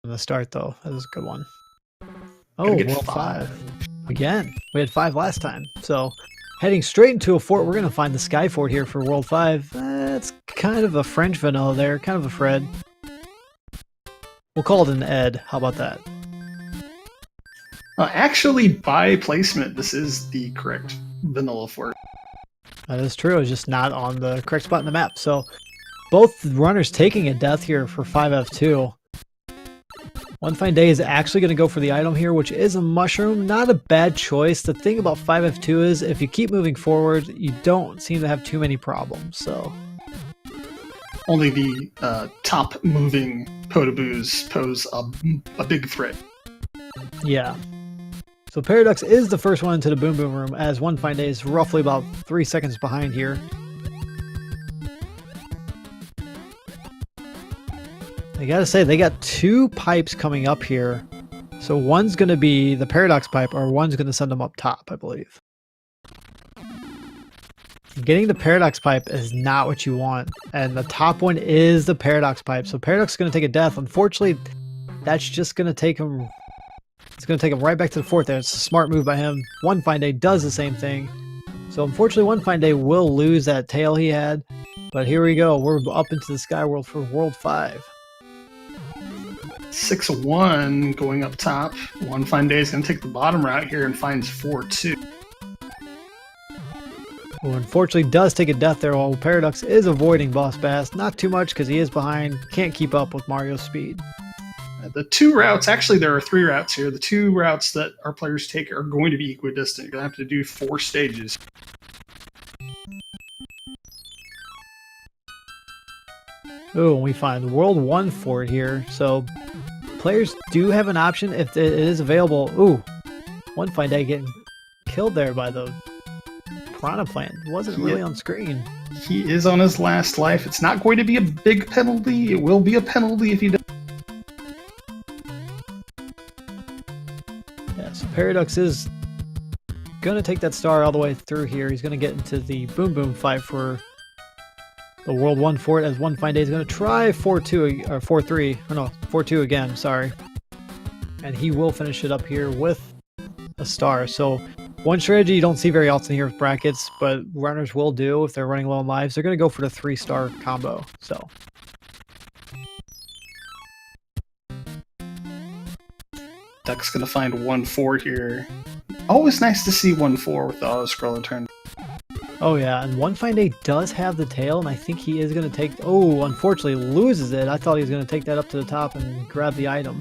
in the start, though. That was a good one. Gotta Oh, get world 5. 5. Again, we had 5 last time. So, heading straight into a fort, we're going to find the Sky Fort here for world 5. It's kind of a French vanilla there, kind of a Fred. We'll call it an Ed. How about that? Actually, by placement, this is the correct vanilla fort. That is true. It's just not on the correct spot in the map. So, both runners taking a death here for 5F2. One Fine Day is actually going to go for the item here, which is a mushroom. Not a bad choice. The thing about 5F2 is if you keep moving forward, you don't seem to have too many problems. So only the top moving Potaboos pose a big threat. Yeah. So Paraducks is the first one into the Boom Boom Room, as One Fine Day is roughly about 3 seconds behind here. I gotta say, they got 2 pipes coming up here. So one's gonna be the Paradox pipe, or one's gonna send them up top, I believe. Getting the Paradox pipe is not what you want, and the top one is the Paradox pipe. So Paradox is gonna take a death. Unfortunately, that's just gonna take him. It's gonna take him right back to the fort there. It's a smart move by him. One Fine Day does the same thing. So unfortunately, One Fine Day will lose that tail he had. But here we go. We're up into the Sky World for World 5. 6-1 going up top. One Fine Day is going to take the bottom route here and finds 4-2. Who unfortunately does take a death there, while Paradox is avoiding Boss Bass. Not too much because he is behind. Can't keep up with Mario's speed. The 2 routes, actually there are 3 routes here. The 2 routes that our players take are going to be equidistant. You're going to have to do 4 stages. Oh, and we find World 1 fort here. So players do have an option if it is available. Ooh, One Fine Day getting killed there by the Piranha Plant. Wasn't really on screen. He is on his last life. It's not going to be a big penalty. It will be a penalty if he does. Yeah, so Paradox is going to take that star all the way through here. He's going to get into the Boom Boom fight for the World 1 fort, as One Fine Day is going to try 4-2 or 4-3. Or no, 4-2 again, sorry. And he will finish it up here with a star. So one strategy you don't see very often here with brackets, but runners will do if they're running low on lives. They're going to go for the 3-star combo. So Duck's going to find 1-4 here. Always nice to see 1-4 with the auto-scroller turn. oh yeah, and One Fine Day does have the tail, and I think he is going to take... Oh, unfortunately loses it. I thought he was going to take that up to the top and grab the item.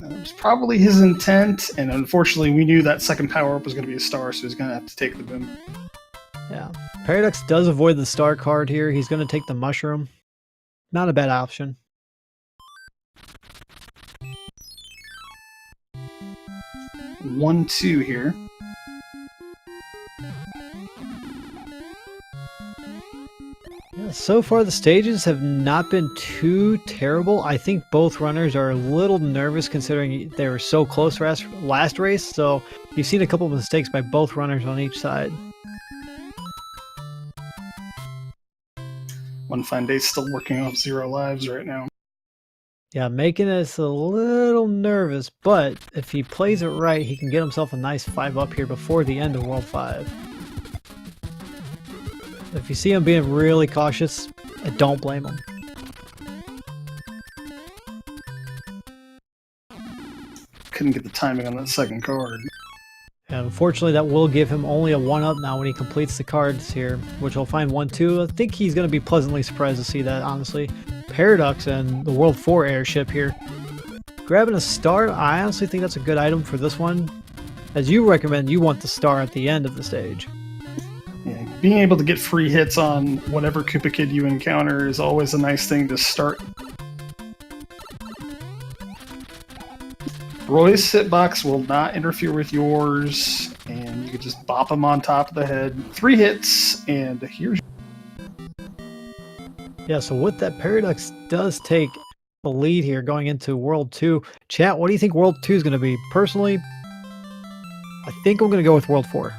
That was probably his intent, and unfortunately we knew that second power-up was going to be a star, so he's going to have to take the boom. Yeah, Paradox does avoid the star card here. He's going to take the mushroom. Not a bad option. One, 2 here. Yeah, so far the stages have not been too terrible. I think both runners are a little nervous considering they were so close last race. So you've seen a couple of mistakes by both runners on each side. One Fine Day still working off 0 lives right now. Yeah, making us a little nervous, but if he plays it right, he can get himself a nice 5 up here before the end of World 5. If you see him being really cautious, I don't blame him. Couldn't get the timing on that second card. And unfortunately, that will give him only a 1-up now when he completes the cards here, which he'll find 1-2. I think he's going to be pleasantly surprised to see that, honestly. Paradox and the World 4 airship here. Grabbing a star, I honestly think that's a good item for this one. As you recommend, you want the star at the end of the stage. Yeah, being able to get free hits on whatever Koopa Kid you encounter is always a nice thing to start. Roy's hitbox will not interfere with yours, and you can just bop him on top of the head. 3 hits, and here's... Yeah, so with that, Paradox does take the lead here going into World 2. Chat, what do you think World 2 is going to be? Personally, I think I'm going to go with World 4.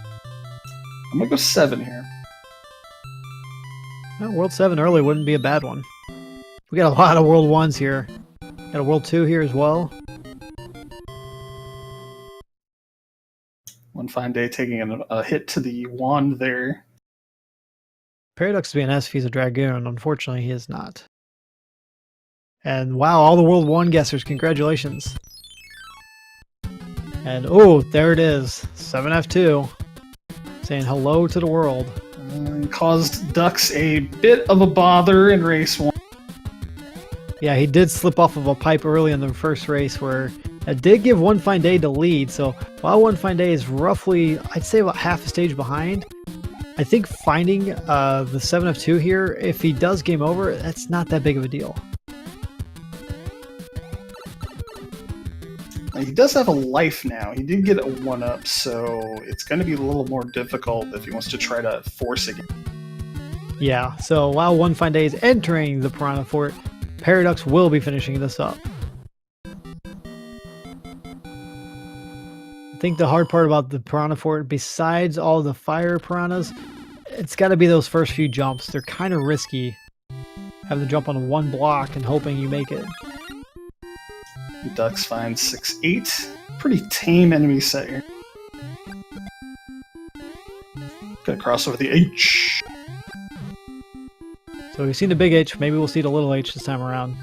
I'm going to go 7 here. Well, World 7 early wouldn't be a bad one. We got a lot of World 1s here. Got a World 2 here as well. One Fine Day taking a hit to the wand there. Paraducks to be an S if he's a Dragoon. Unfortunately, he is not. And wow, all the World 1 guessers, congratulations. And oh, there it is. 7F2. Saying hello to the world. Caused Ducks a bit of a bother in race 1. Yeah, he did slip off of a pipe early in the first race where it did give One Fine Day the lead. So while One Fine Day is roughly, I'd say about half a stage behind, I think finding the 7F2 here, if he does game over, that's not that big of a deal. He does have a life now. He did get a 1-up, so it's going to be a little more difficult if he wants to try to force it. Yeah, so while One Fine Day is entering the Piranha Fort, Paraducks will be finishing this up. I think the hard part about the Piranha Fort, besides all the fire piranhas, it's got to be those first few jumps. They're kind of risky, having to jump on one block and hoping you make it. Ducks find 6-8. Pretty tame enemy set here. Gonna cross over the H. So we've seen the big H, maybe we'll see the little H this time around.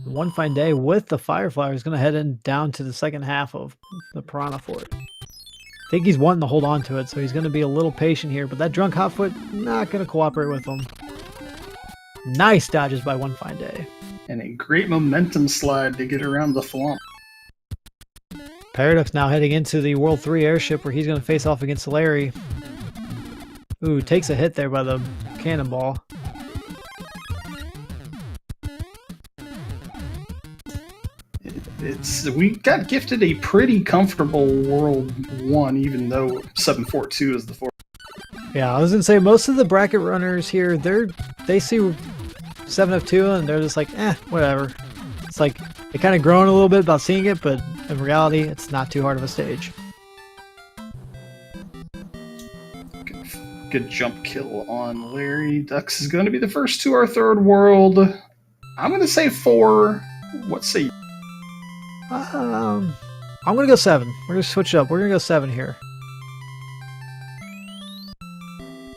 One Fine Day with the Firefly is going to head in down to the second half of the Piranha Fort. I think he's wanting to hold on to it, so he's going to be a little patient here, but that Drunk Hotfoot not going to cooperate with him. Nice dodges by One Fine Day. And a great momentum slide to get around the flump. Paraducks now heading into the World 3 airship where he's going to face off against Larry. Ooh, takes a hit there by the cannonball. We got gifted a pretty comfortable World 1, even though 742 is the 4. Yeah, I was going to say, most of the bracket runners here, they see 7F2 and they're just like, whatever. It's like, they kind of groan a little bit about seeing it, but in reality, it's not too hard of a stage. Good jump kill on Larry. Ducks is going to be the first to our third world. I'm going to say 4. What say you? I'm going to go 7. We're going to switch it up. We're going to go 7 here.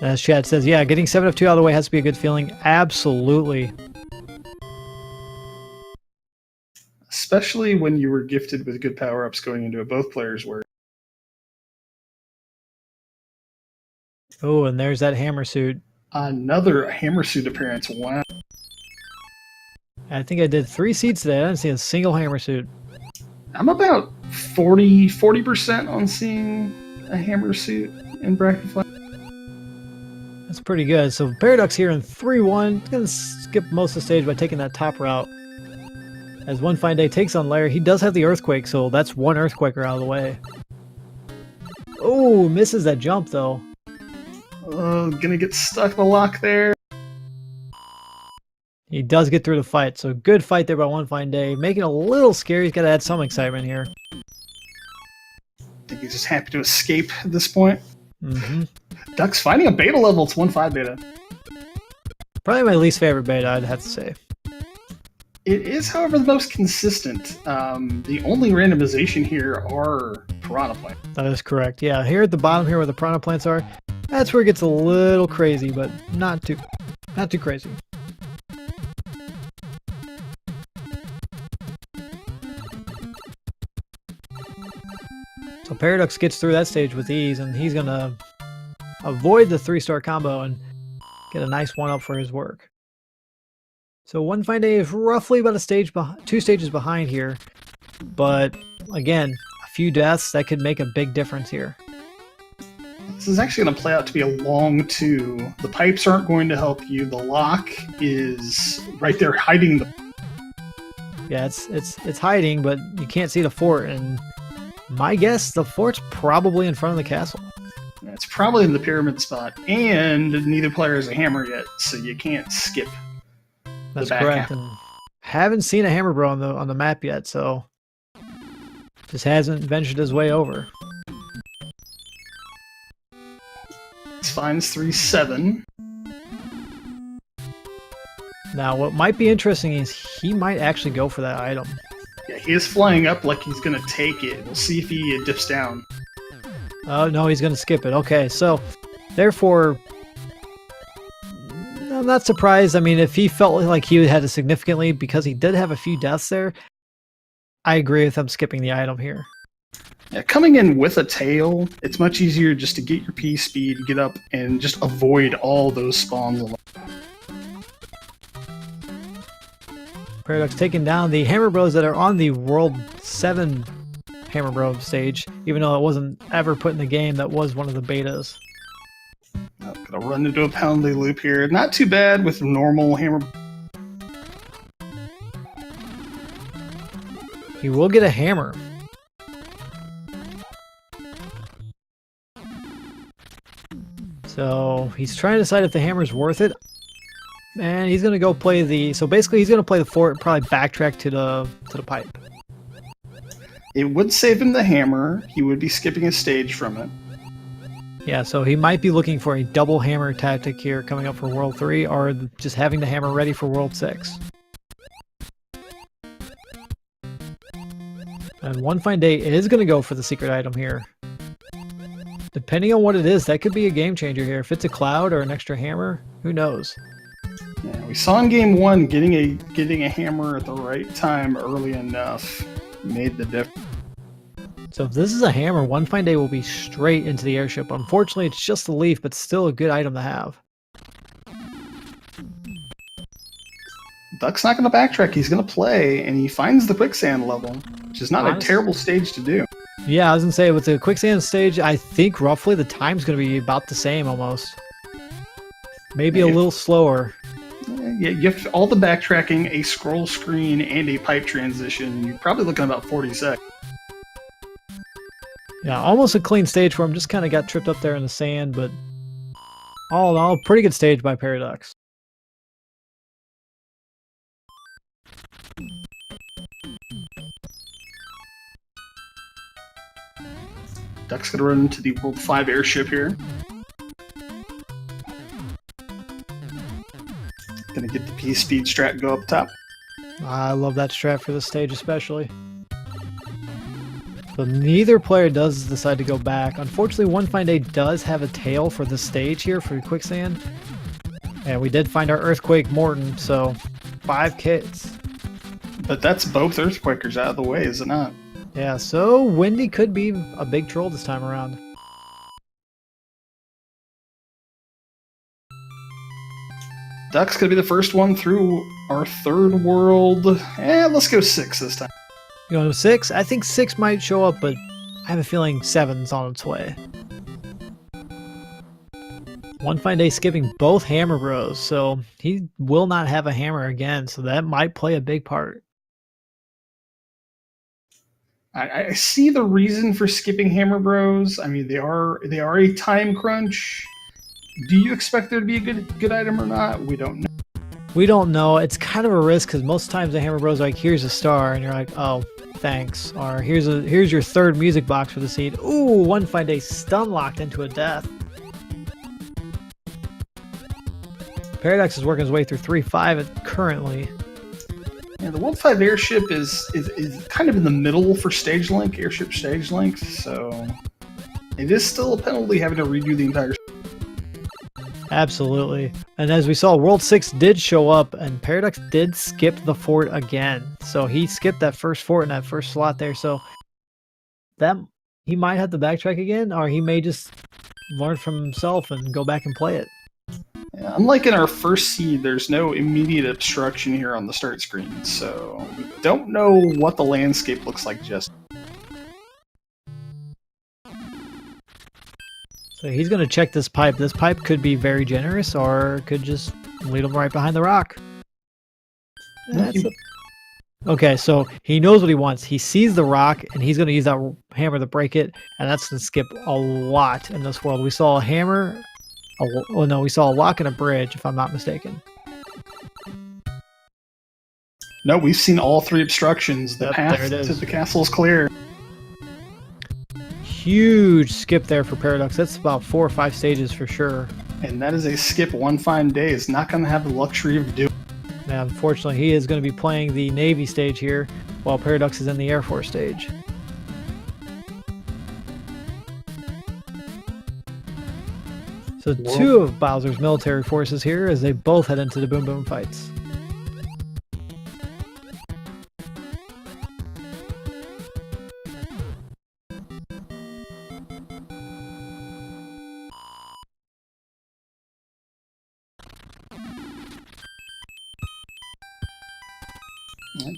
As Chad says, yeah, getting 7F2 out of the way has to be a good feeling. Absolutely. Especially when you were gifted with good power-ups going into it. Both players were. Oh, and there's that hammer suit. Another hammer suit appearance. Wow. I think I did 3 seats today. I didn't see a single hammer suit. I'm about 40% on seeing a hammer suit in bracket flag. That's pretty good. So Paraducks here in 3-1. He's going to skip most of the stage by taking that top route. As One Fine Day takes on Larry, he does have the Earthquake, so that's one Earthquaker out of the way. Oh, misses that jump though. Gonna get stuck in the lock there. He does get through the fight, so good fight there by One Fine Day. Making it a little scary. He's got to add some excitement here. I think he's just happy to escape at this point. Mm-hmm. Ducks finding a beta level. It's 1-5 beta. Probably my least favorite beta, I'd have to say. It is, however, the most consistent. The only randomization here are piranha plants. That is correct. Yeah, here at the bottom here where the piranha plants are, that's where it gets a little crazy, but not too crazy. So Paraducks gets through that stage with ease, and he's going to avoid the 3-star combo and get a nice 1-up for his work. So One Fine Day is roughly about 2 stages behind here, but again, a few deaths, that could make a big difference here. This is actually going to play out to be a long 2. The pipes aren't going to help you. The lock is right there hiding the... Yeah, it's hiding, but you can't see the fort, and my guess, the fort's probably in front of the castle. It's probably in the pyramid spot, and neither player has a hammer yet, so you can't skip. That's correct. And haven't seen a hammer bro on the map yet, so just hasn't ventured his way over. Finds 3-7. Now, what might be interesting is he might actually go for that item. Yeah, he is flying up like he's going to take it. We'll see if he dips down. Oh, no, he's going to skip it. Okay, so therefore, I'm not surprised. I mean, if he felt like he had to significantly, because he did have a few deaths there, I agree with him skipping the item here. Yeah, coming in with a tail, it's much easier just to get your P speed, get up, and just avoid all those spawns. Paradox taking down the Hammer Bros that are on the World 7 Hammer Bros stage, even though it wasn't ever put in the game. That was one of the betas. Gonna run into a penalty loop here. Not too bad with normal Hammer. He will get a hammer. So he's trying to decide if the hammer's worth it. And he's gonna go play the. So basically, he's gonna play the fort, probably backtrack to the pipe. It would save him the hammer. He would be skipping a stage from it. Yeah, so he might be looking for a double hammer tactic here coming up for World 3, or just having the hammer ready for World 6. And One Fine Day is going to go for the secret item here. Depending on what it is, that could be a game changer here. If it's a cloud or an extra hammer, who knows? Yeah, we saw in game 1 getting a hammer at the right time early enough made the difference. So if this is a hammer, One Fine Day will be straight into the airship. Unfortunately, it's just a leaf, but still a good item to have. Duck's not going to backtrack. He's going to play, and he finds the quicksand level, which is not a terrible stage to do. Yeah, I was going to say, with the quicksand stage, I think roughly the time's going to be about the same almost. Maybe a little slower. Yeah, you have all the backtracking, a scroll screen, and a pipe transition. You're probably looking at about 40 seconds. Yeah, almost a clean stage for him. Just kind of got tripped up there in the sand, but all in all, pretty good stage by Paraducks. Duck's going to run into the World 5 airship here. Going to get the P-speed strat go up top. I love that strat for this stage especially. So neither player does decide to go back. Unfortunately, One Fine Day does have a tail for the stage here for quicksand. And we did find our Earthquake Morton, so 5 kits. But that's both Earthquakers out of the way, is it not? Yeah, so Windy could be a big troll this time around. Duck's going to be the first one through our third world. Let's go 6 this time. You want 6? I think 6 might show up, but I have a feeling 7's on its way. One Fine Day skipping both Hammer Bros, so he will not have a hammer again, so that might play a big part. I see the reason for skipping Hammer Bros. I mean, they are a time crunch. Do you expect there to be a good item or not? We don't know. We don't know. It's kind of a risk because most times the Hammer Bros are like, here's a star, and you're like, oh, thanks. Or here's your third music box for the seed. Ooh, One Fine Day stun locked into a death. Paradox is working his way through 3-5 currently. Yeah, the World 5 airship is kind of in the middle for stage length, airship stage length, so it is still a penalty having to redo the entire. Absolutely. And as we saw, World 6 did show up, and Paradox did skip the fort again. So he skipped that first fort in that first slot there, so that he might have to backtrack again, or he may just learn from himself and go back and play it. Yeah, unlike in our first seed, there's no immediate obstruction here on the start screen, so we don't know what the landscape looks like just. So he's going to check this pipe. This pipe could be very generous, or could just lead him right behind the rock. Okay, so he knows what he wants. He sees the rock, and he's going to use that hammer to break it, and that's going to skip a lot in this world. We saw a hammer. Oh no, we saw a lock and a bridge, if I'm not mistaken. No, we've seen all 3 obstructions. The path to the castle is clear. Huge skip there for Paradox. That's about 4 or 5 stages for sure. And that is a skip One Fine Day is not going to have the luxury of doing. Now, unfortunately, he is going to be playing the Navy stage here, while Paraducks is in the Air Force stage. So two of Bowser's military forces here as they both head into the Boom Boom fights.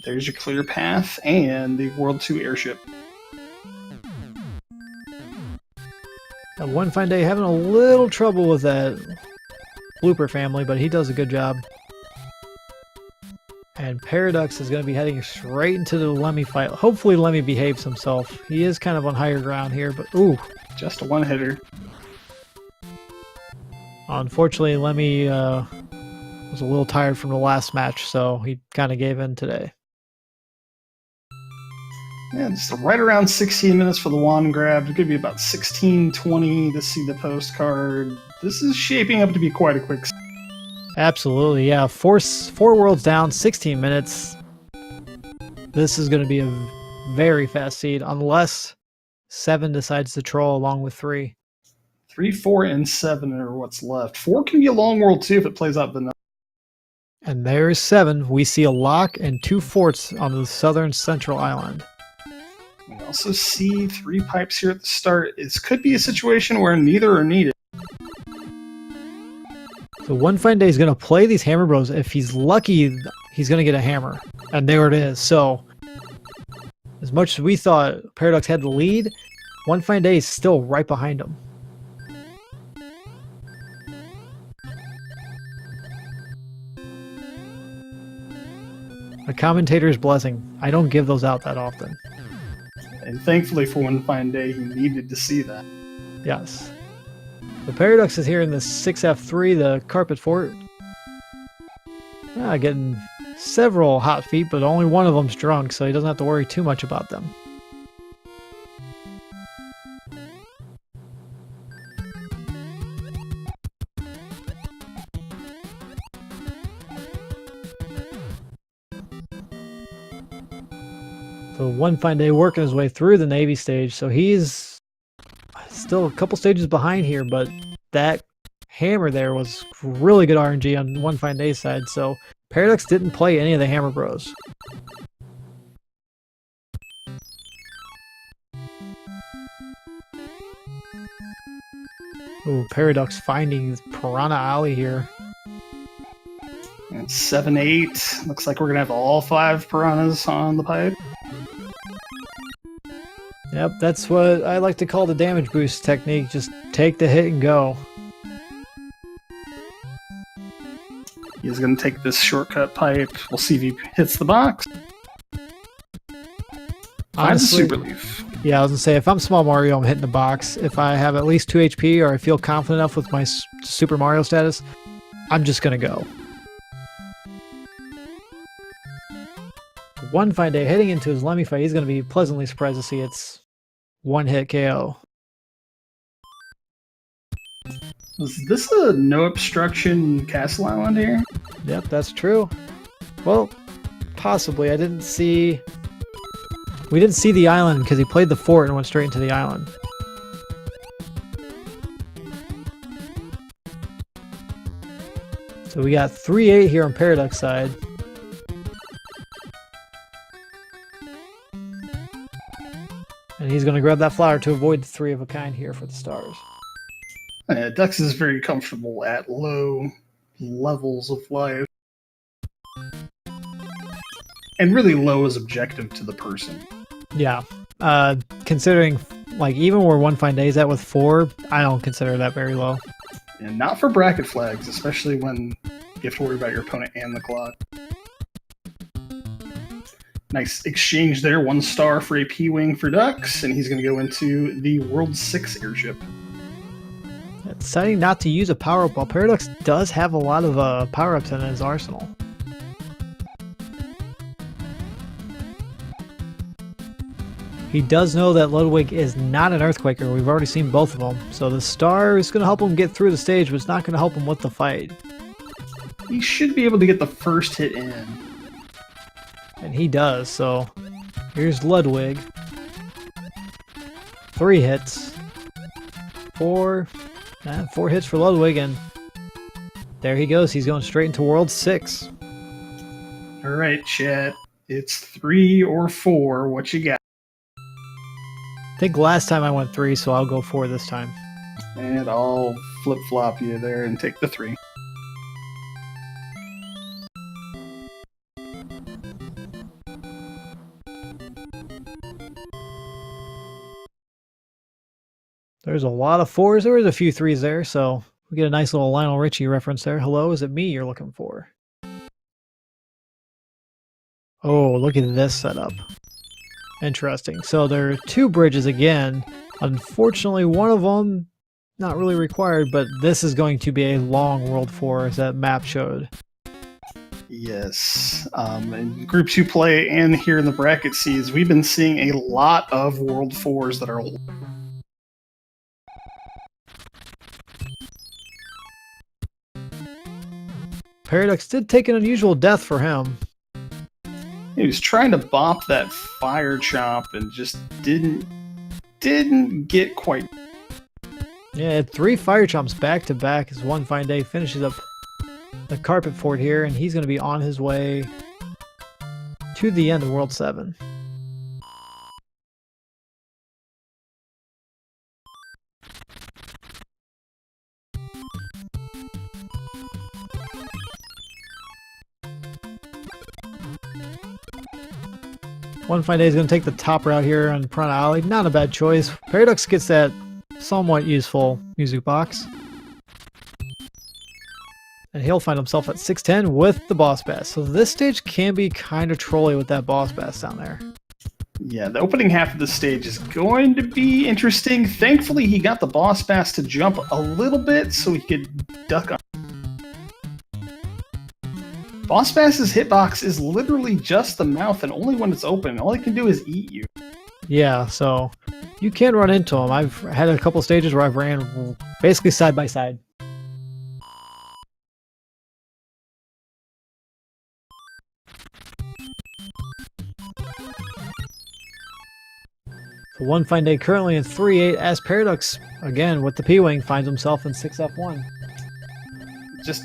There's your clear path and the World 2 airship. Now, One Fine Day having a little trouble with that blooper family, but he does a good job. And Paraducks is going to be heading straight into the Lemmy fight. Hopefully Lemmy behaves himself. He is kind of on higher ground here, but ooh. Just a one-hitter. Unfortunately, Lemmy was a little tired from the last match, so he kind of gave in today. Yeah, it's right around 16 minutes for the wand grab. It could be about 16:20 to see the postcard. This is shaping up to be quite a quick. Absolutely, yeah. Four worlds down, 16 minutes. This is going to be a very fast seed, unless 7 decides to troll along with 3. 3, 4, and 7 are what's left. 4 can be a long world too if it plays out the. And there's 7. We see a lock and 2 forts on the southern central island. We also see 3 pipes here at the start. This could be a situation where neither are needed. So One Fine Day is going to play these Hammer Bros. If he's lucky, he's going to get a hammer. And there it is. So, as much as we thought Paradox had the lead, One Fine Day is still right behind him. A commentator's blessing. I don't give those out that often. And thankfully for One Fine Day, he needed to see that. Yes. The Paradox is here in the 6F3, the Carpet Fort. Getting several hot feet, but only one of them's drunk, so he doesn't have to worry too much about them. So One Fine Day working his way through the Navy stage, so he's still a couple stages behind here, but that hammer there was really good RNG on One Fine Day's side, so Paradox didn't play any of the Hammer Bros. Ooh, Paradox finding Piranha Alley here. And 7, 8. Looks like we're going to have all 5 piranhas on the pipe. Yep, that's what I like to call the damage boost technique. Just take the hit and go. He's going to take this shortcut pipe. We'll see if he hits the box. Honestly, super leaf. Yeah, I was going to say, if I'm Small Mario, I'm hitting the box. If I have at least 2 HP or I feel confident enough with my Super Mario status, I'm just going to go. One Fine Day heading into his Lemmy fight, he's going to be pleasantly surprised to see it's one-hit KO. Was this a no obstruction castle island here? Yep, that's true. Well, possibly. We didn't see the island because he played the fort and went straight into the island. So we got 3-8 here on Paradox side. And he's going to grab that flower to avoid the 3 of a kind here for the stars. Dux is very comfortable at low levels of life. And really low is objective to the person. Yeah. Considering, like, even where One Fine Day's at with 4, I don't consider that very low. And not for bracket flags, especially when you have to worry about your opponent and the clock. Nice exchange there. 1 star for a P-Wing for Dux, and he's going to go into the World 6 airship. Deciding not to use a power-up, while Paradox does have a lot of power-ups in his arsenal. He does know that Ludwig is not an Earthquaker. We've already seen both of them. So the star is going to help him get through the stage, but it's not going to help him with the fight. he should be able to get the first hit in. And he does, so here's Ludwig. 3 hits. 4 hits for Ludwig, and there he goes. He's going straight into World 6. All right, chat. It's 3 or 4. What you got? I think last time I went 3, so I'll go 4 this time. And I'll flip-flop you there and take the 3. There's a lot of 4s. There was a few 3s there, so we get a nice little Lionel Richie reference there. Hello, is it me you're looking for? Oh, look at this setup. Interesting. So there are 2 bridges again. Unfortunately, one of them not really required, but this is going to be a long World 4, as that map showed. Yes. In groups you play and here in the bracket seeds, we've been seeing a lot of World 4s that are... Paraducks did take an unusual death for him. He was trying to bop that fire chop and just didn't get quite... Yeah, had 3 fire chomps back to back as One Fine Day finishes up the carpet fort here, and he's going to be on his way to the end of World 7. One Fine Day is going to take the top route here on Piranha Alley. Not a bad choice. Paraducks gets that somewhat useful music box. And he'll find himself at 610 with the boss bass. So this stage can be kind of trolly with that boss bass down there. Yeah, the opening half of the stage is going to be interesting. Thankfully, he got the boss bass to jump a little bit so he could duck on. Boss Bass's hitbox is literally just the mouth, and only when it's open. All he can do is eat you. Yeah, so you can run into him. I've had a couple stages where I've ran basically side by side. So One Fine Day currently in 3-8 as Paraducks, again with the P-Wing, finds himself in 6F1.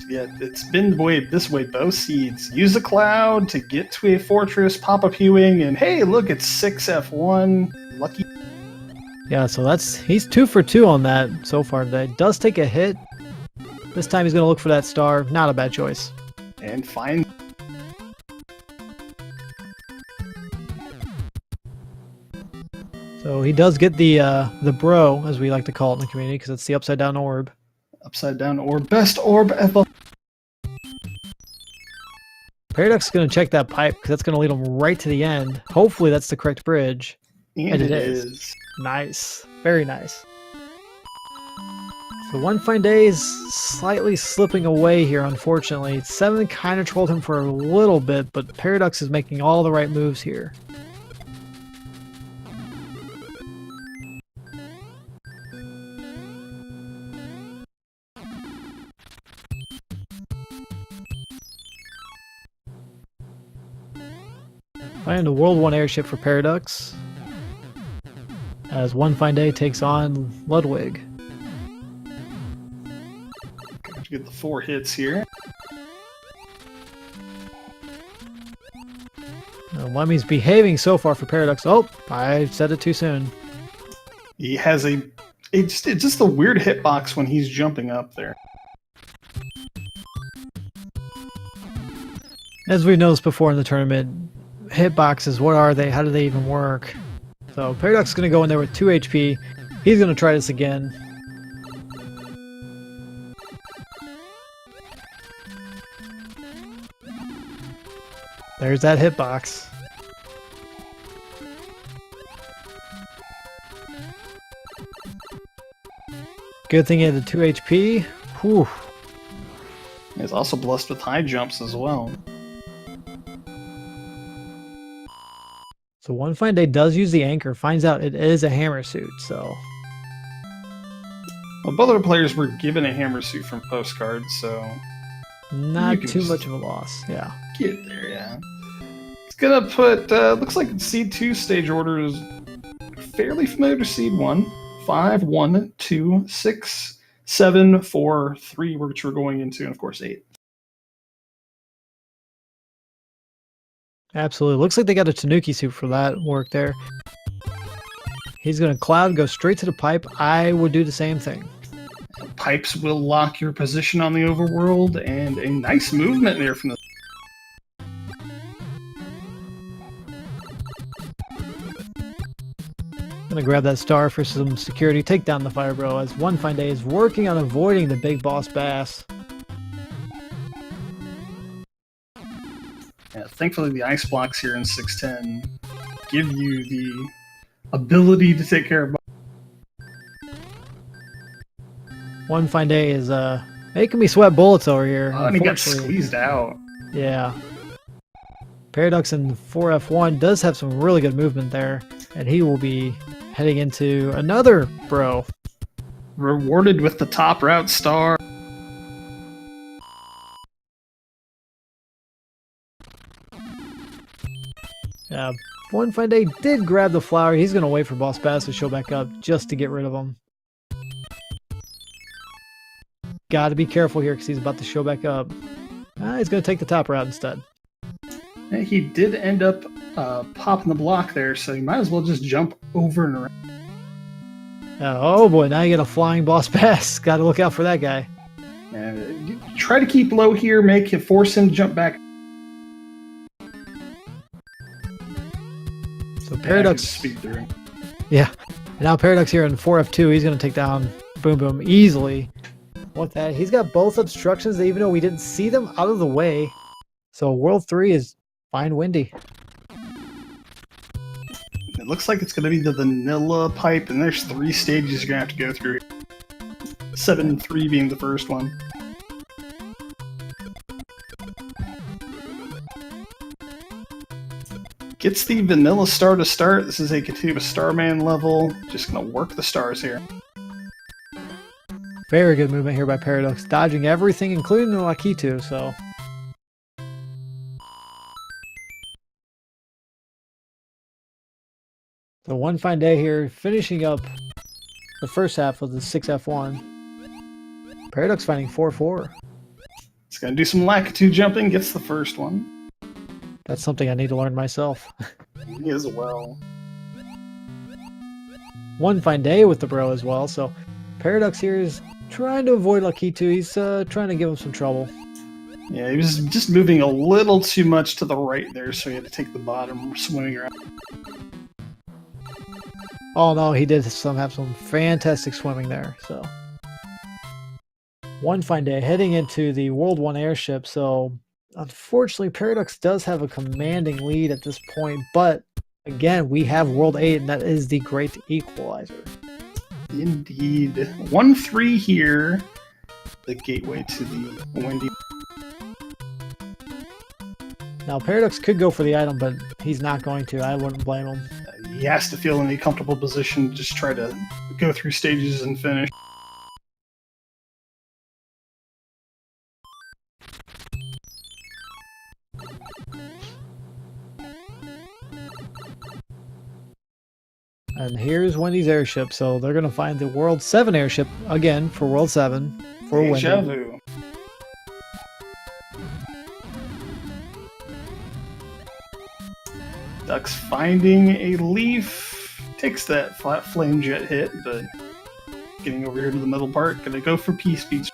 Yeah, it's been this way both seeds. Use a cloud to get to a fortress, pop a P-Wing, and hey, look, it's 6F1. Lucky. Yeah, so he's 2 for 2 on that so far today. Does take a hit. This time he's going to look for that star. Not a bad choice. And find... So he does get the bro, as we like to call it in the community, because it's the upside down orb. Upside down orb. Best orb ever. Paraducks is going to check that pipe because that's going to lead him right to the end. Hopefully that's the correct bridge. And it is. Nice. Very nice. So One Fine Day is slightly slipping away here, unfortunately. 7 kind of trolled him for a little bit, but Paraducks is making all the right moves here. Find a World 1 airship for Paraducks, as One Fine Day takes on Ludwig. Get the 4 hits here. Lemmy's behaving so far for Paraducks. Oh, I said it too soon. He has it's just a weird hitbox when he's jumping up there. As we've noticed before in the tournament, hitboxes, what are they? How do they even work? So Paraducks is going to go in there with 2 HP. He's going to try this again. There's that hitbox. Good thing he had the 2 HP. Whew. He's also blessed with high jumps as well. So One Fine Day does use the anchor, finds out it is a hammer suit, so... Well, both our players were given a hammer suit from postcards, so... Not can too just much of a loss. Yeah. get there, yeah. It's gonna put, looks like Seed 2 stage order is fairly familiar to Seed 1. 5, 1, 2, 6, 7, 4, 3, which we're going into, and of course 8. Absolutely. Looks like they got a Tanuki suit for that work there. He's going to cloud, go straight to the pipe. I would do the same thing. Pipes will lock your position on the overworld, and a nice movement there from the... Gonna grab that star for some security, take down the Fire Bro as One Fine Day is working on avoiding the big boss bass. Yeah, thankfully, the ice blocks here in 610 give you the ability to take care of... One Fine Day is making me sweat bullets over here. Oh, and he got squeezed out. Yeah. Paraducks in 4F1 does have some really good movement there, and he will be heading into another bro. Rewarded with the top route star. Yeah, One Fine Day did grab the flower. He's going to wait for Boss Bass to show back up just to get rid of him. Got to be careful here because he's about to show back up. He's going to take the top route instead. Yeah, he did end up popping the block there, so you might as well just jump over and around. Oh boy, now you get a flying Boss Bass. Got to look out for that guy. Try to keep low here, force him to jump back. So Paraducks speed through. Yeah. And now Paraducks here in 4F2, he's going to take down Boom Boom easily. With that, he's got both obstructions, even though we didn't see them, out of the way. So World 3 is fine windy. It looks like it's going to be the vanilla pipe, and there's 3 stages you're going to have to go through. 7-3 being the first one. Gets the vanilla star to start. This is a Katuba Starman level. Just going to work the stars here. Very good movement here by Paradox, dodging everything, including the Lakitu, so... So One Fine Day here, finishing up the first half of the 6F1. Paradox finding 4-4. It's going to do some Lakitu jumping, gets the first one. That's something I need to learn myself. Me as well. One Fine Day with the bro as well, so Paradox here is trying to avoid Lakitu. He's trying to give him some trouble. Yeah, he was just moving a little too much to the right there, so he had to take the bottom swimming around. Oh no, he did have some fantastic swimming there, so. One Fine Day heading into the World 1 airship, so unfortunately Paradox does have a commanding lead at this point, but again, we have World 8, and that is the great equalizer. Indeed. 1-3 here. The gateway to the windy. Now, Paradox could go for the item, but he's not going to. I wouldn't blame him. He has to feel in a comfortable position, just try to go through stages and finish. And here's Wendy's airship, so they're going to find the World 7 airship again for World 7 for Deja Wendy. vu. Ducks finding a leaf. Takes that flat flame jet hit, but getting over here to the middle part, gonna go for Peace Beach.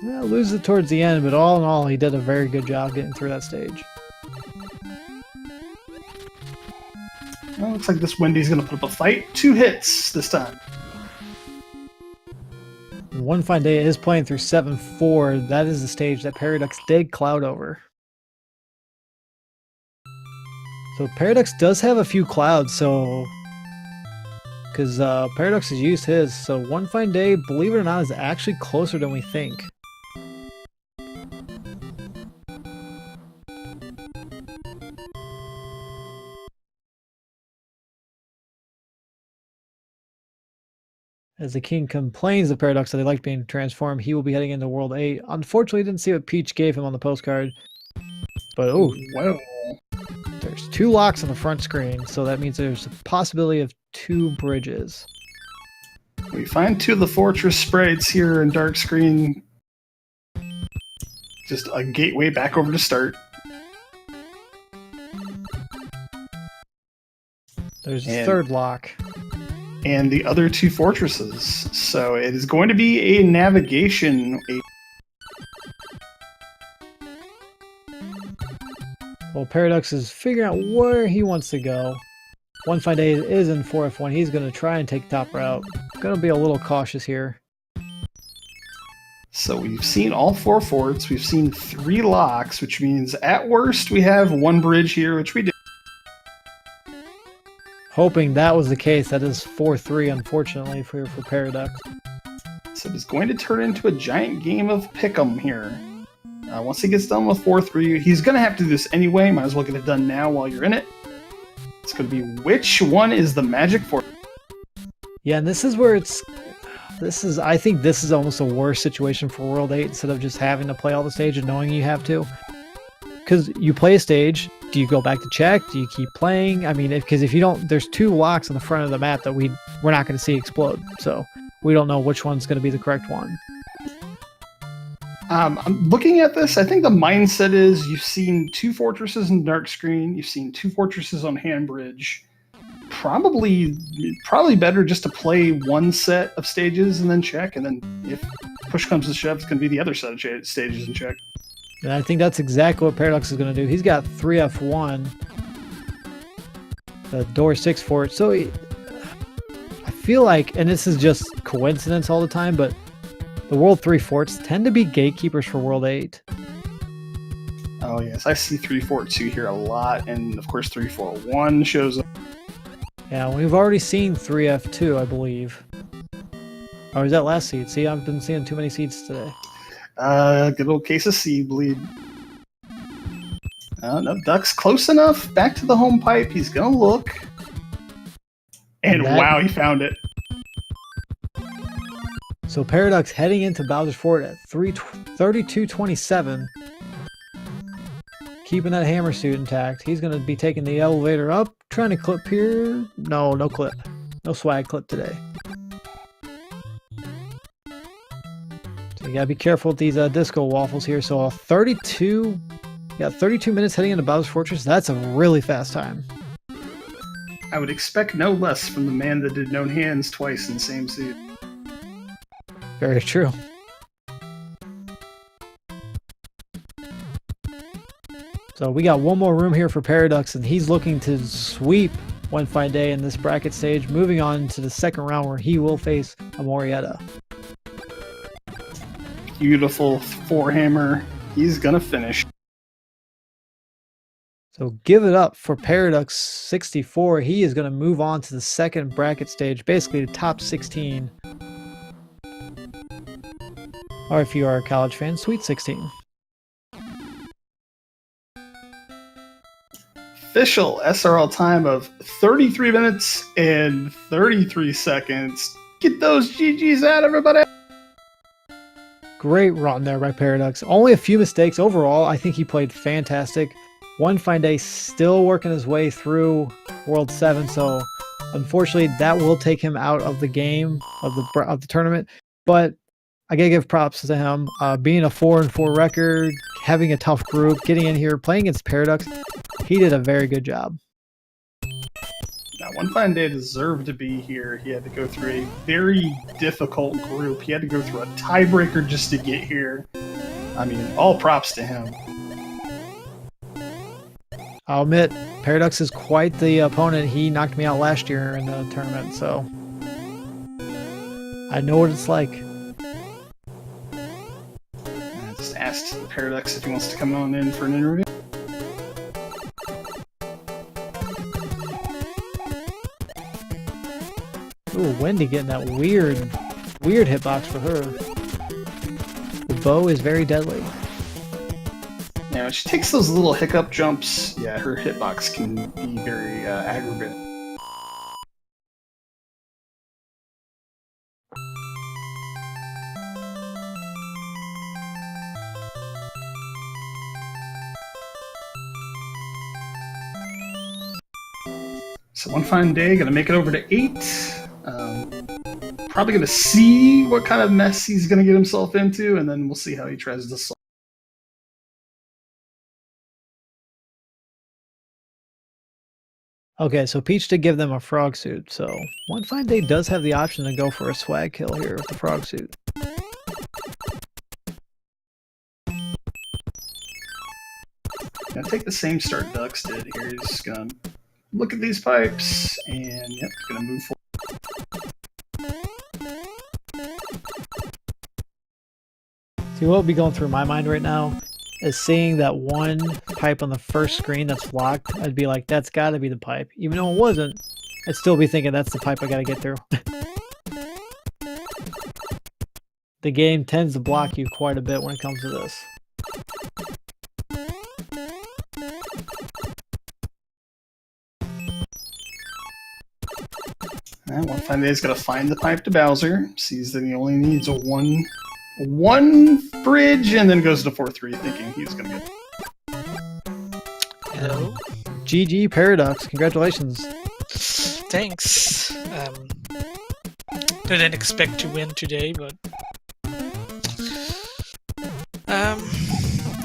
Yeah, loses it towards the end, but all in all, he did a very good job getting through that stage. Well, looks like this Wendy's gonna put up a fight. 2 hits this time. And One Fine Day is playing through 7-4. That is the stage that Paradox did cloud over. So Paradox does have a few clouds, so... Because Paradox has used his, so One Fine Day, believe it or not, is actually closer than we think. As the king complains of Paradox that they like being transformed, he will be heading into World 8. Unfortunately, didn't see what Peach gave him on the postcard. But, oh, Whoa. There's 2 locks on the front screen, so that means there's a possibility of 2 bridges. We find 2 of the fortress sprites here in dark screen. Just a gateway back over to start. There's a 3rd lock. And the other 2 fortresses. So it is going to be a navigation. Well, Paradox is figuring out where he wants to go. onefineday is in 4F1. He's going to try and take top route. Going to be a little cautious here. So we've seen all 4 forts. We've seen 3 locks, which means at worst we have 1 bridge here, which we do. Hoping that was the case. That is 4-3, unfortunately, for Paradox. So it's going to turn into a giant game of pick'em here. Once he gets done with 4-3, he's going to have to do this anyway. Might as well get it done now while you're in it. It's going to be which one is the magic fort. Yeah, and this is where I think this is almost a worse situation for World 8 instead of just having to play all the stage and knowing you have to. Because you play a stage, do you go back to check? Do you keep playing? I mean, because if you don't, there's 2 locks on the front of the map that we're not going to see explode. So we don't know which one's going to be the correct one. I'm looking at this. I think the mindset is you've seen 2 fortresses in dark screen. You've seen 2 fortresses on Handbridge. Probably better just to play 1 set of stages and then check. And then if push comes to shove, it's going to be the other set of stages and check. And I think that's exactly what Paradox is going to do. He's got 3F1, the door 6 fort. So I feel like, and this is just coincidence all the time, but the World 3 forts tend to be gatekeepers for World 8. Oh yes, I see 3-4-2 here a lot, and of course 3-4-1 shows up. Yeah, we've already seen 3F2, I believe. Or is that last seed? See, I've been seeing too many seeds today. Good old case of seed bleed. No, Duck's close enough. Back to the home pipe. He's gonna look. And wow, he found it. So Paradox heading into Bowser's Fort at 32:27. Keeping that hammer suit intact. He's going to be taking the elevator up. Trying to clip here. No clip. No swag clip today. So you got to be careful with these disco waffles here. So 32 minutes heading into Bowser's Fortress. That's a really fast time. I would expect no less from the man that did known hands twice in the same seat. Very true. So we got one more room here for Paradox, and he's looking to sweep onefineday in this bracket stage, moving on to the second round where he will face Amorietta. Beautiful forehammer. He's gonna finish. So give it up for paraducks64. He is going to move on to the second bracket stage, basically the top 16. Or if you are a college fan, Sweet 16. Official SRL time of 33 minutes and 33 seconds. Get those GGs out, everybody! Great run there by Paradox. Only a few mistakes overall. I think he played fantastic. onefineday still working his way through World 7, so unfortunately that will take him out of the game, of the tournament. But I gotta give props to him. Being a 4-4 record, having a tough group, getting in here, playing against Paradox, he did a very good job. Now, onefineday deserved to be here. He had to go through a very difficult group. He had to go through a tiebreaker just to get here. I mean, all props to him. I'll admit, Paradox is quite the opponent. He knocked me out last year in the tournament, so I know what it's like. I just asked Paradox if he wants to come on in for an interview. Ooh, Wendy getting that weird hitbox for her. The bow is very deadly. Yeah, she takes those little hiccup jumps. Yeah, her hitbox can be very aggravating. So one fine day, gonna make it over to 8. Probably gonna see what kind of mess he's gonna get himself into, and then we'll see how he tries to solve. Okay, so Peach did give them a frog suit, so One Fine Day does have the option to go for a swag kill here with the frog suit. Gonna take the same start Ducks did here. He's just gonna look at these pipes, and yep, gonna move forward. See, what would be going through my mind right now is seeing that one pipe on the first screen that's locked. I'd be like, that's gotta be the pipe. Even though it wasn't, I'd still be thinking that's the pipe I gotta get through. The game tends to block you quite a bit when it comes to this. And One Fine Day is gonna find the pipe to Bowser. Sees that he only needs a one bridge, and then goes to 4-3, thinking he's gonna get. Hello. GG Paradox, congratulations. Thanks. Didn't expect to win today, but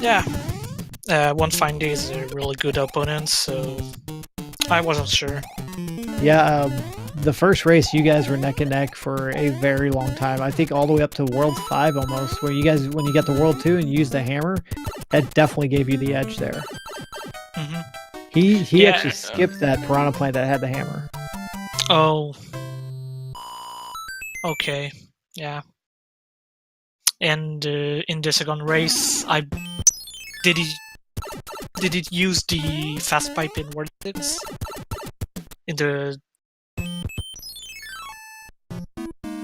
yeah. One Fine Day is a really good opponent, so I wasn't sure. Yeah, the first race you guys were neck and neck for a very long time. I think all the way up to World 5 almost, where you guys, when you got to World 2 and used the hammer, that definitely gave you the edge there. Mm-hmm. He actually skipped that piranha plant that had the hammer. Oh. Okay. Yeah. And in the second race, did it use the fast pipe in Warpless? In the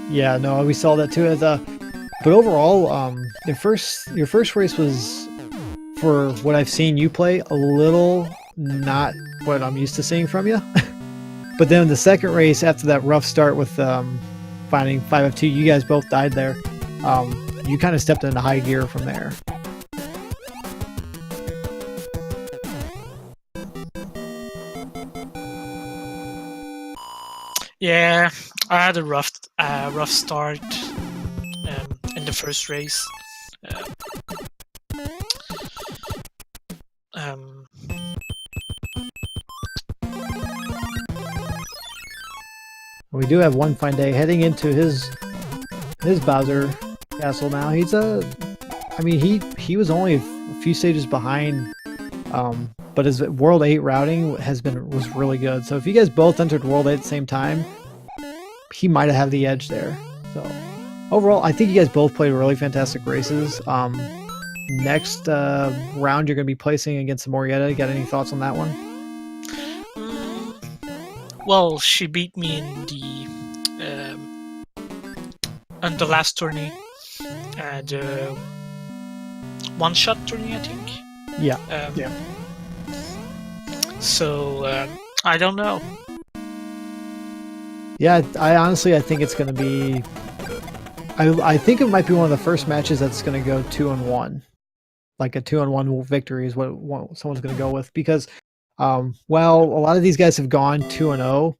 Yeah, no, we saw that too. But overall, your first race was, for what I've seen you play, a little not what I'm used to seeing from you. But then the second race, after that rough start with finding 5 of 2, you guys both died there. You kind of stepped into high gear from there. Yeah, I had a rough start in the first race. We do have One Fine Day heading into his Bowser castle now. He's I mean, he was only a few stages behind, but his World 8 routing was really good. So if you guys both entered World 8 at the same time, he might have had the edge there. So overall, I think you guys both played really fantastic races. Next round, you're going to be placing against Morietta. Got any thoughts on that one? Well, she beat me in the last tourney, the one-shot tourney, I think. Yeah. Yeah. So I don't know. Yeah, I think it's going to be. I think it might be one of the first matches that's going to go 2-1. Like a 2-1 victory is what someone's going to go with, because while a lot of these guys have gone 2-0,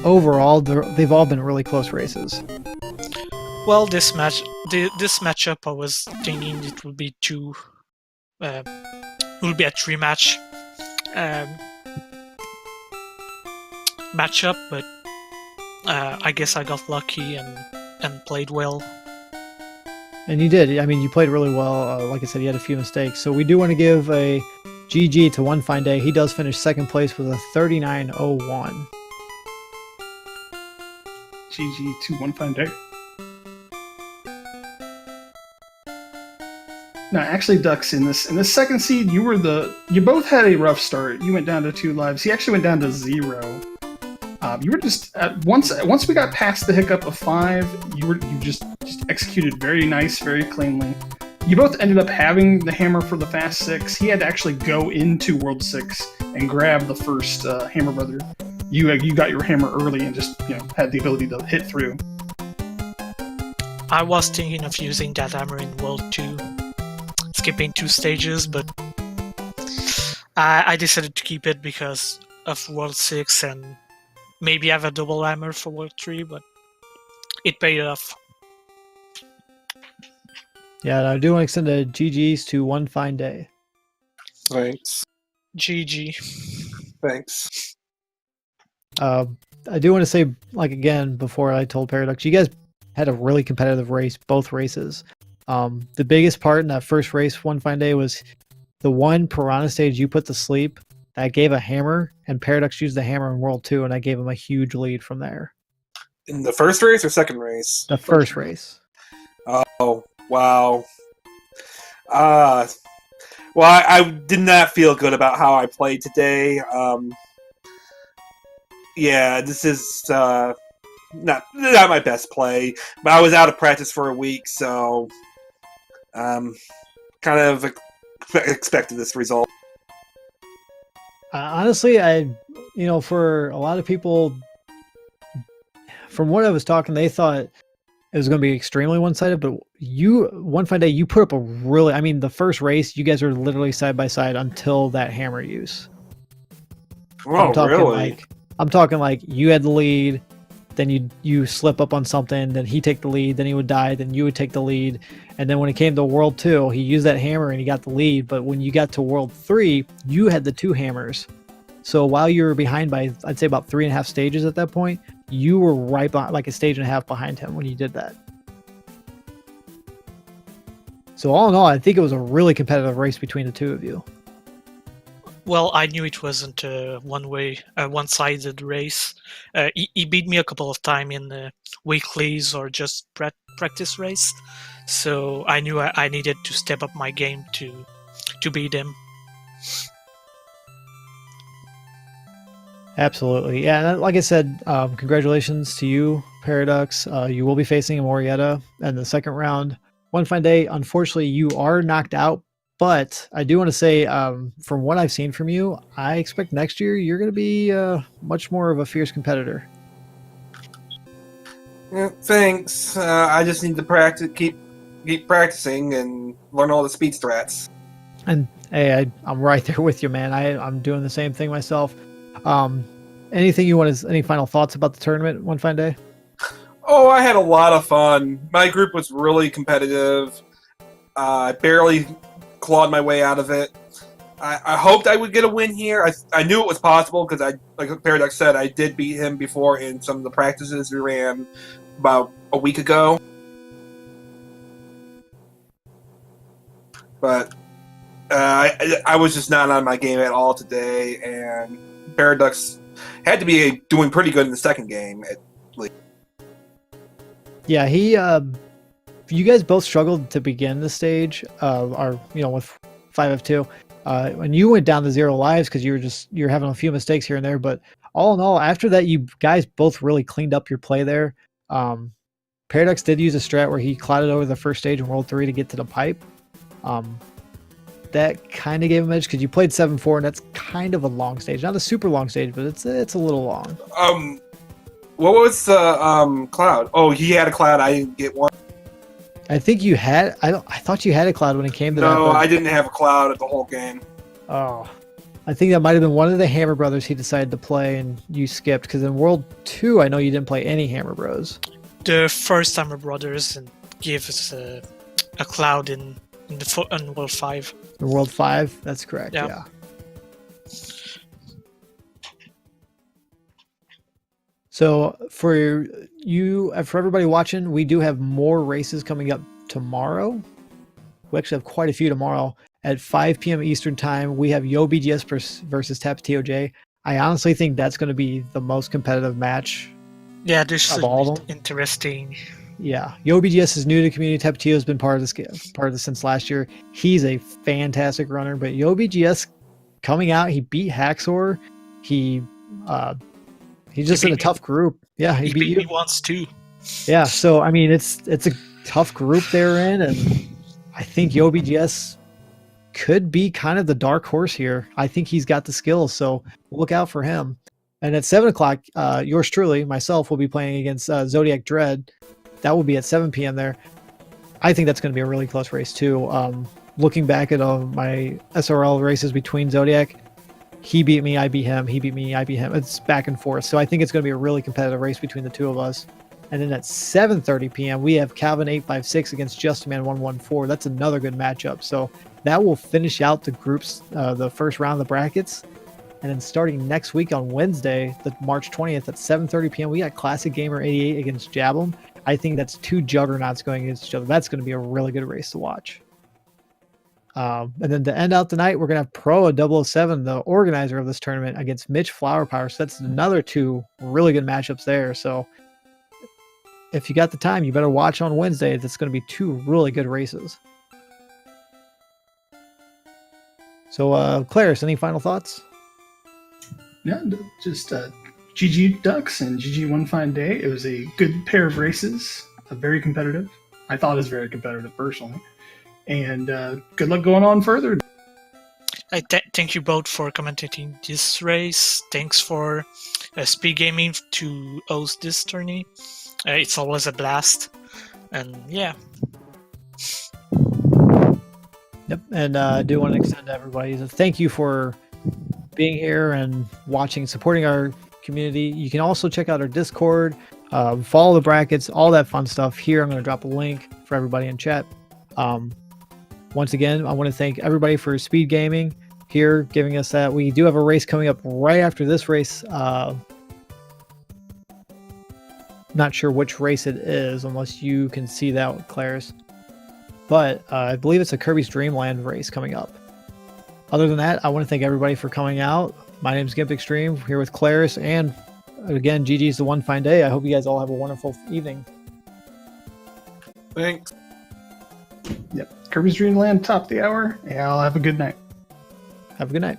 overall they've all been really close races. Well, this matchup, I was thinking it would be a 3-match matchup, but I guess I got lucky and played well. And you did. I mean, you played really well. Like I said, you had a few mistakes. So we do want to give a GG to One Fine Day. He does finish second place with a 39.01. GG to One Fine Day. No, actually, Ducks, in this second seed, you both had a rough start. You went down to 2 lives. He actually went down to 0. You were just once we got past the hiccup of 5, you just executed very nice, very cleanly. You both ended up having the hammer for the fast 6. He had to actually go into World 6 and grab the first hammer brother. You got your hammer early and just had the ability to hit through. I was thinking of using that hammer in World 2, skipping 2 stages, but I decided to keep it because of World 6 and maybe have a double hammer for World 3, but it paid off. Yeah, and I do want to extend a GG's to One Fine Day. Thanks. GG. Thanks. I do want to say, like, again, before I told Paradox, you guys had a really competitive race, both races. The biggest part in that first race, One Fine Day, was the one Piranha stage you put to sleep. That gave a hammer, and Paradox used the hammer in World 2, and I gave him a huge lead from there. In the first race or second race? The first race. Oh, wow. Well, I did not feel good about how I played today. Yeah, this is not my best play, but I was out of practice for a week, so kind of expected this result. Honestly, for a lot of people, from what I was talking, they thought it was going to be extremely one-sided, but One Fine Day, you put up a really, the first race, you guys were literally side by side until that hammer use. Oh, really? I'm talking like you had the lead, then you slip up on something, then he take the lead, then he would die, then you would take the lead, and then when it came to World 2, he used that hammer and he got the lead, but when you got to World 3, you had the 2 hammers. So while you were behind by, I'd say about 3.5 stages at that point, you were right behind, like a stage and a half behind him when you did that. So all in all, I think it was a really competitive race between the two of you. Well, I knew it wasn't a one-sided race. He beat me a couple of times in the weeklies or just practice race, so I knew I needed to step up my game to beat him. Absolutely. Yeah, and like I said, congratulations to you, Paradox. You will be facing Morietta in the second round. One Fine Day, unfortunately, you are knocked out, but I do want to say, from what I've seen from you, I expect next year you're going to be much more of a fierce competitor. Yeah, thanks. I just need to practice, keep practicing, and learn all the speed strats. And hey, I'm right there with you, man. I'm doing the same thing myself. Anything you want any final thoughts about the tournament, One Fine Day? Oh, I had a lot of fun. My group was really competitive. I barely clawed my way out of it. I hoped I would get a win here. I knew it was possible because like Paradox said, I did beat him before in some of the practices we ran about a week ago. But I was just not on my game at all today, and Paradox had to be doing pretty good in the second game, at least. Yeah, you guys both struggled to begin the stage, with 5F2. And you went down to 0 lives because you're having a few mistakes here and there. But all in all, after that, you guys both really cleaned up your play there. Paradox did use a strat where he clouded over the first stage in World 3 to get to the pipe. That kind of gave him edge because you played 7-4, and that's kind of a long stage. Not a super long stage, but it's a little long. What was the cloud? Oh, he had a cloud. I didn't get one. I think you had. I thought you had a cloud when it came to that. No, I didn't have a cloud at the whole game. Oh, I think that might have been one of the Hammer Brothers he decided to play, and you skipped because in World 2, I know you didn't play any Hammer Bros. The first Hammer Brothers gave us a cloud in World 5. In World 5, that's correct. Yeah. So for everybody watching, we do have more races coming up tomorrow. We actually have quite a few tomorrow. At 5 p.m. Eastern Time, we have YoBGS versus TapTOJ. I honestly think that's going to be the most competitive match. Yeah, this of should all be interesting. Yeah, YoBGS is new to the community. TapTO has been part of this since last year. He's a fantastic runner, but YoBGS coming out, he beat Haxor. He's just in a tough group. Yeah, he beat me once too. Yeah, so I mean, it's a tough group they're in, and I think YoBGS could be kind of the dark horse here. I think he's got the skills, so look out for him. And at 7 o'clock, yours truly, myself, will be playing against Zodiac Dread. That will be at 7 p.m. there. I think that's going to be a really close race too. Looking back at my SRL races between Zodiac, he beat me, I beat him, he beat me, I beat him. It's back and forth. So I think it's going to be a really competitive race between the two of us. And then at 7:30 p.m., we have Calvin856 against JustMan114. That's another good matchup. So that will finish out the groups, the first round of the brackets. And then starting next week on Wednesday, the March 20th at 7:30 p.m., we got Classic Gamer 88 against Jablum. I think that's two juggernauts going against each other. That's going to be a really good race to watch. And then to end out the night, we're going to have Pro 007, the organizer of this tournament, against Mitch Flower Power. So that's another two really good matchups there. So if you got the time, you better watch on Wednesday. That's going to be two really good races. So, Claris, any final thoughts? Yeah, just GG Ducks and GG One Fine Day. It was a good pair of races, very competitive. I thought it was very competitive personally. And good luck going on further. Thank you both for commentating this race. Thanks for Speed Gaming to host this tourney. It's always a blast. And yeah. Yep. And I do want to extend to everybody a thank you for being here and watching, supporting our community. You can also check out our Discord, follow the brackets, all that fun stuff. Here, I'm going to drop a link for everybody in chat. Once again, I want to thank everybody for Speed Gaming here, giving us that. We do have a race coming up right after this race. Not sure which race it is, unless you can see that with Claris. But I believe it's a Kirby's Dream Land race coming up. Other than that, I want to thank everybody for coming out. My name is Gimp Extreme, here with Claris, and again, GG's the One Fine Day. I hope you guys all have a wonderful evening. Thanks. Yep. Kirby's Dream Land, top of the hour. Yeah, I'll have a good night. Have a good night.